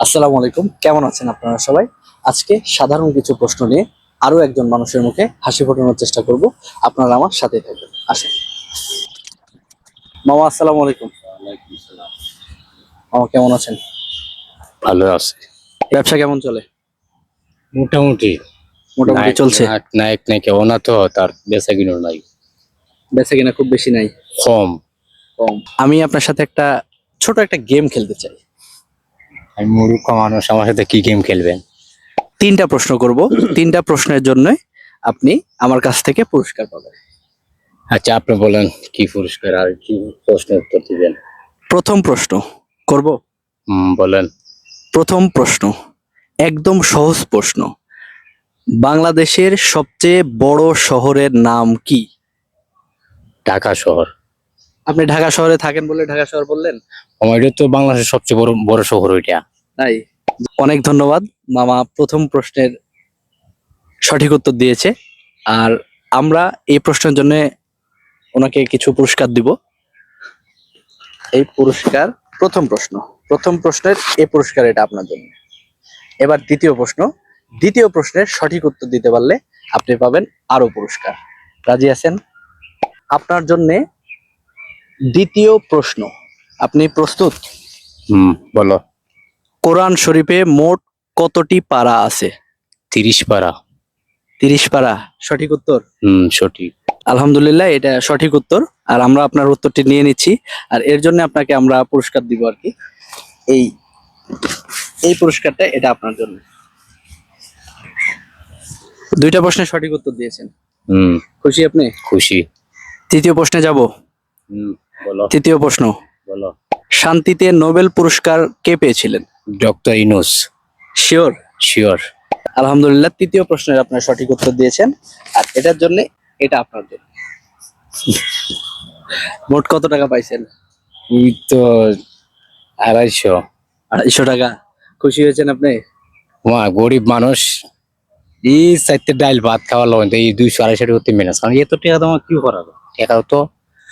আসসালামু আলাইকুম, কেমন আছেন আপনারা সবাই? আজকে সাধারণ কিছু প্রশ্ন নিয়ে আরো একজন মানুষের মুখে হাসি ফোটানোর চেষ্টা করব। আপনারা আমার সাথে থাকবেন, আসেন। মামা, আসসালামু আলাইকুম। মামা, কেমন আছেন? ভালো আছে ব্যবসা কেমন চলে? মোটামুটি। মোটামুটি চলছে। নায়ক নায়িকা ওনা তো তার বেচা কিনো নাই, বেচা কিনা খুব বেশি নাই, কম। কম। আমি আপনার সাথে ছোট একটা গেম খেলতে চাই। আমি মূর্খ মানুষ, আমার সাথে কি গেম খেলবেন? তিনটা প্রশ্ন করব, তিনটা প্রশ্নের জন্য আপনি আমার কাছ থেকে পুরস্কার পাবেন। আচ্ছা, আপনি বলেন কি পুরস্কার আর কি প্রশ্ন উত্তর দিবেন। প্রথম প্রশ্ন করব। বলেন। প্রথম প্রশ্ন একদম সহজ প্রশ্ন। বাংলাদেশের সবচেয়ে বড় শহরের নাম কি? ঢাকা শহর। আপনি ঢাকা শহরে থাকেন বলে ঢাকা শহর বললেন? আমার এটা তো বাংলাদেশের সবচেয়ে বড় বড় শহর ওইটা। তাই? অনেক ধন্যবাদ। মামা প্রথম প্রশ্নের সঠিক উত্তর দিয়েছে। আর আমরা এই প্রশ্নের জন্য ওনাকে কিছু পুরস্কার দিব। এই পুরস্কার প্রথম প্রশ্নের এই পুরস্কার, এটা আপনার জন্য। এবার দ্বিতীয় প্রশ্ন। দ্বিতীয় প্রশ্নের সঠিক উত্তর দিতে পারলে আপনি পাবেন আরো পুরস্কার। রাজি আছেন? আপনার জন্য দ্বিতীয় প্রশ্ন। আপনি প্রস্তুত? বলো। কোরআন শরীফে মোট কতটি পারা আছে? 30 পারা। 30 পারা সঠিক উত্তর। সঠিক। আলহামদুলিল্লাহ, এটা সঠিক উত্তর। আর আমরা আপনার উত্তরটি নিয়ে নিচ্ছি। আর এর জন্য আপনাকে আমরা পুরস্কার দিব আর কি। এই এই পুরস্কারটা এটা আপনার জন্য। দুইটা প্রশ্নের সঠিক উত্তর দিয়েছেন। খুশি আপনি? খুশি। তৃতীয় প্রশ্নে যাব। বলো। তৃতীয় প্রশ্ন। বলো। শান্তিতে নোবেল পুরস্কার কে পেয়েছিলেন? ডক্টর ইউনূস। শিওর? শিওর। আলহামদুলিল্লাহ, তৃতীয় প্রশ্নের আপনার সঠিক উত্তর দিয়েছেন। আর এটার জন্য এটা আপনার জন্য। মোট কত টাকা পাইছেন? এই তো 250। 250 টাকা। খুশি হয়েছেন আপনি? গরিব মানুষ, এই 4টে ডাল ভাত খাওয়ার লোক এই 200-250 করতে মেনে, কারণ এত টাকা তোমার কি করাবো? টাকা তো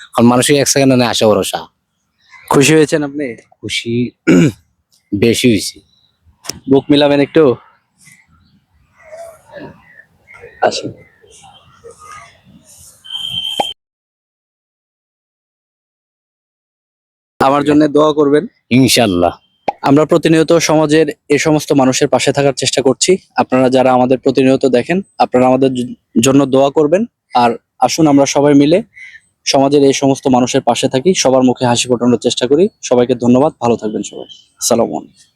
এখন মানুষের এক সেকেন্ড না আসা ভরসা। খুশি হয়েছেন আপনি? খুশি বেশি হয়েছে। বুক মিলাবেন একটু? আসুন। আমার জন্য দোয়া করবেন ইনশাল্লাহ। আমরা প্রতিনিয়ত সমাজের এই সমস্ত মানুষের পাশে থাকার চেষ্টা করছি। আপনারা যারা আমাদের প্রতিনিয়ত দেখেন, আপনারা আমাদের জন্য দোয়া করবেন। আর আসুন আমরা সবাই মিলে সমাজের এই সমস্ত মানুষের পাশে থাকি, সবার মুখে হাসি ফোটানোর চেষ্টা করি। সবাইকে ধন্যবাদ, ভালো থাকবেন সবাই। আসসালামু আলাইকুম।